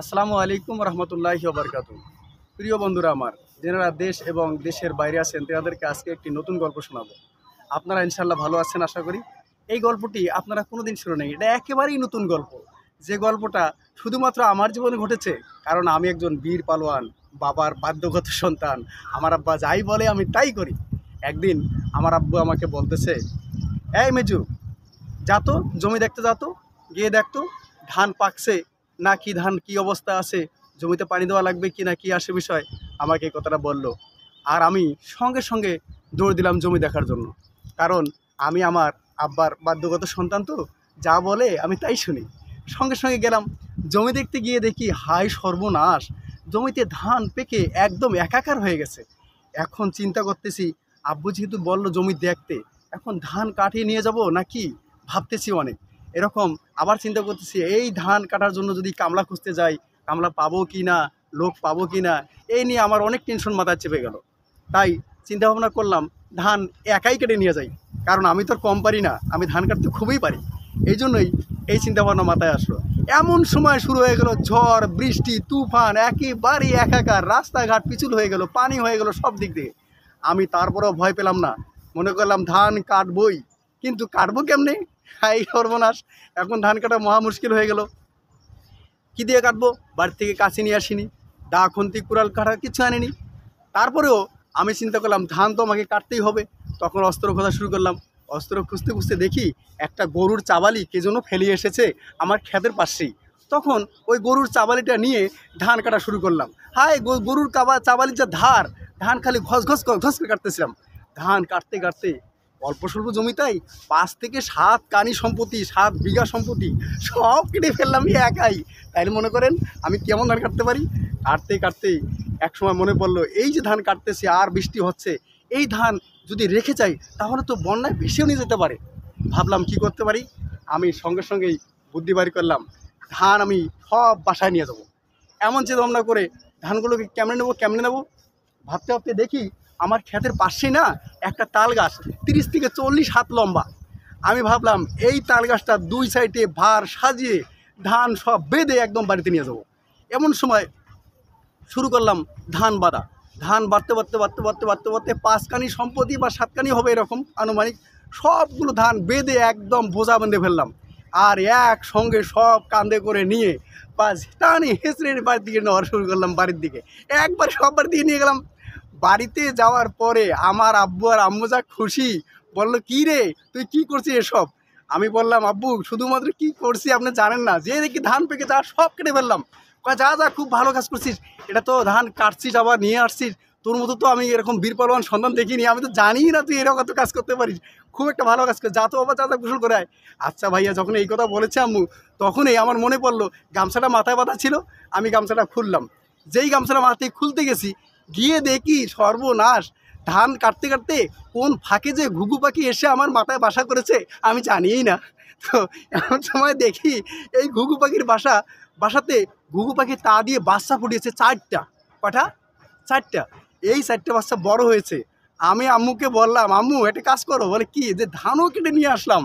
আসসালামু আলাইকুম রহমতুল্লাহি ওবরকাতু। প্রিয় বন্ধুরা আমার, যারা দেশ এবং দেশের বাইরে আছেন তাদেরকে আজকে একটি নতুন গল্প শোনাবো। আপনারা ইনশাল্লাহ ভালো আছেন আশা করি। এই গল্পটি আপনারা কোনোদিন শুনেন, এটা একেবারেই নতুন গল্প। যে গল্পটা শুধুমাত্র আমার জীবনে ঘটেছে, কারণ আমি একজন বীর পালোয়ান, বাবার বাধ্যগত সন্তান। আমার আব্বা যাই বলে আমি তাই করি। একদিন আমার আব্বু আমাকে বলতেছে, এই মেজু, যাতো জমি দেখতে যাতো, গিয়ে দেখতো ধান পাকছে না কি, ধান কি অবস্থা আছে, জমিতে পানি দেওয়া লাগবে কি না, কি আসে বিষয়। আমাকে এই কথাটা বলল, আর আমি সঙ্গে সঙ্গে দৌড় দিলাম জমি দেখার জন্য। কারণ আমি আমার আব্বার বাধ্যগত সন্তান, তো যা বলে আমি তাই শুনি। সঙ্গে সঙ্গে গেলাম, জমি দেখতে গিয়ে দেখি হাই সর্বনাশ, জমিতে ধান পেকে একদম একাকার হয়ে গেছে। এখন চিন্তা করতেছি, আব্বু যেহেতু বলল জমি দেখতে, এখন ধান কাটিয়ে নিয়ে যাব নাকি, ভাবতেছি অনেক এরকম। আবার চিন্তা করতেছি, এই ধান কাটার জন্য যদি কামলা খুঁজতে যাই, কামলা পাবো কি না, লোক পাবো কি না, এই নিয়ে আমার অনেক টেনশন মাথায় চেপে গেল। তাই চিন্তা ভাবনা করলাম ধান একাই কেটে নিয়ে যাই, কারণ আমি তো আর কম পারি না, আমি ধান কাটতে খুবই পারি। এই জন্যই এই চিন্তা ভাবনা মাথায় আসলো। এমন সময় শুরু হয়ে গেল ঝড় বৃষ্টি তুফান, একেবারে একাকার, রাস্তাঘাট পিছল হয়ে গেল, পানি হয়ে গেল সব দিক দিয়ে। আমি তারপরেও ভয় পেলাম না, মনে করলাম ধান কাটবই, কিন্তু কাটবো কেমনে, এই সর্বনাশ। এখন ধান কাটা মহা মুশকিল হয়ে গেল। কী দিয়ে কাটবো, বাড়ি থেকে কাছে নিয়ে আসিনি, দা খুন্তি কুড়াল কাটার কিছু আনিনি। তারপরেও আমি চিন্তা করলাম ধান তো আমাকে কাটতেই হবে। তখন অস্ত্র খোঁজা শুরু করলাম। অস্ত্র খুঁজতে খুঁজতে দেখি একটা গরুর চাবালি কে যেন ফেলিয়ে এসেছে আমার ক্ষেতের পাশেই। তখন ওই গরুর চাবালিটা নিয়ে ধান কাটা শুরু করলাম। হায়, গরুর চাবালির যা ধার, ধান খালি ঘস ঘস ঘস করে কাটতেছিলাম। ধান কাটতে কাটতে অল্প স্বল্প জমিতাই 5 থেকে 7 কানি সম্পত্তি, 7 বিঘা সম্পত্তি সব কেটে ফেললাম একাই। তাইলে মনে করেন আমি কেমন ধান কাটতে পারি। কাটতে কাটতে এক সময় মনে পড়লো, এই যে ধান কাটতেছি আর বৃষ্টি হচ্ছে, এই ধান যদি রেখে যাই তাহলে তো বন্যায় ভেসেও নিয়ে যেতে পারে। ভাবলাম কি করতে পারি। আমি সঙ্গে সঙ্গেই বুদ্ধি বাড়ি করলাম, ধান আমি সব বাসায় নিয়ে যাবো। এমন চিন্তা ভাবনা করে ধানগুলোকে কেমনে নেবো ভাবতে ভাবতে দেখি আমার ক্ষেতের পাশেই না একটা তাল গাছ, 30 থেকে 40 হাত লম্বা। আমি ভাবলাম এই তাল গাছটা 2 সাইডে ভার সাজিয়ে ধান সব বেঁধে একদম বাড়িতে নিয়ে যাব। এমন সময় শুরু করলাম ধান বাঁধা। ধান বাঁধতে বাঁধতে বাঁধতে বাঁধতে বাঁধতে বাঁধতে 5 কানি সম্পত্তি বা 7 কানি হবে এরকম আনুমানিক, সবগুলো ধান বেঁধে একদম বোঝা বেঁধে ফেললাম। আর একসঙ্গে সব কাঁধে করে নিয়ে বাস টানি হেঁচড়ে বাড়ির দিকে নেওয়া শুরু করলাম। বাড়ির দিকে একবার সব বাড়ির দিকে নিয়ে গেলাম। বাড়িতে যাওয়ার পরে আমার আব্বু আর আম্মু যা খুশি, বললো কী রে তুই কী করছিস এসব। আমি বললাম, আব্বু শুধুমাত্র কী করছি আপনি জানেন না, যে দেখি ধান পেকে যা সব কেটে ফেললাম। যা যা খুব ভালো কাজ করছিস, এটা তো ধান কাটছিস আবার নিয়ে আসছিস, তোর মতো তো আমি এরকম বীর পালোয়ান সন্তান দেখিনি, আমি তো জানি না তুই এরকম কত কাজ করতে পারিস, খুব একটা ভালো কাজ কর, যা তো বাবা, যা যা গোসল করে আয়। আচ্ছা ভাইয়া, যখন এই কথা বলেছে আম্মু, তখনই আমার মনে পড়লো গামছাটা মাথায় বাঁধা ছিল। আমি গামছাটা খুললাম। যেই গামছাটা মাথায় খুলতে গেছি, গিয়ে দেখি সর্বনাশ, ধান কাটতে কাটতে কোন ফাঁকে যে ঘুঘু পাখি এসে আমার মাথায় বাসা করেছে আমি জানিই না। তো এমন সময় দেখি এই ঘুঘু পাখির বাসাতে ঘুঘু পাখি তা দিয়ে বাচ্চা ফুটিয়েছে 4টা। কটা? 4টা। এই 4টে বাচ্চা বড় হয়েছে। আমি আম্মুকে বললাম, আম্মু একটা কাজ করো। বলে কি, যে ধানও কেটে নিয়ে আসলাম,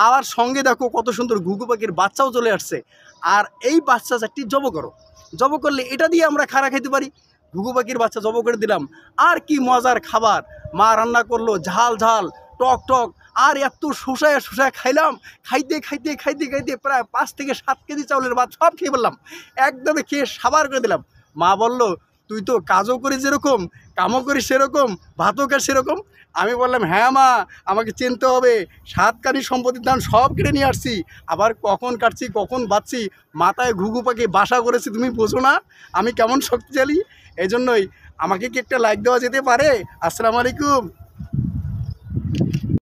আবার সঙ্গে দেখো কত সুন্দর ঘুঘু পাখির বাচ্চাও চলে আসছে, আর এই বাচ্চা 4টি জব করো। জব করলে এটা দিয়ে আমরা খাড়া খেতে পারি। ঘুঘু পাখির বাচ্চা জব করে দিলাম। আর কি মজার খাবার মা রান্না করলো, ঝাল ঝাল টক টক, আর এত শোষায় খাইলাম। খাইতে খাইতে খাইতে খাইতে প্রায় 5 থেকে 7 কেজি চাউলের ভাত সব খেয়ে ফেললাম, একদমই খেয়ে সাবার করে দিলাম। মা বলল, তুই তো কাজও করিস যেরকম, কামও করিস সেরকম, ভাতও খাস সেরকম। আমি বললাম, হ্যাঁ মা, আমাকে চিনতে হবে, 7 কানি সম্পত্তির ধান সব কেটে নিয়ে আসছি, আবার কখন কাটছি কখন বাঁচছি, মাথায় ঘুঘু পাখি বাসা করেছি, তুমি বোঝো না আমি কেমন শক্তিশালী। এই জন্যই আমাকে কি একটা লাইক দেওয়া যেতে পারে? আসসালামু আলাইকুম।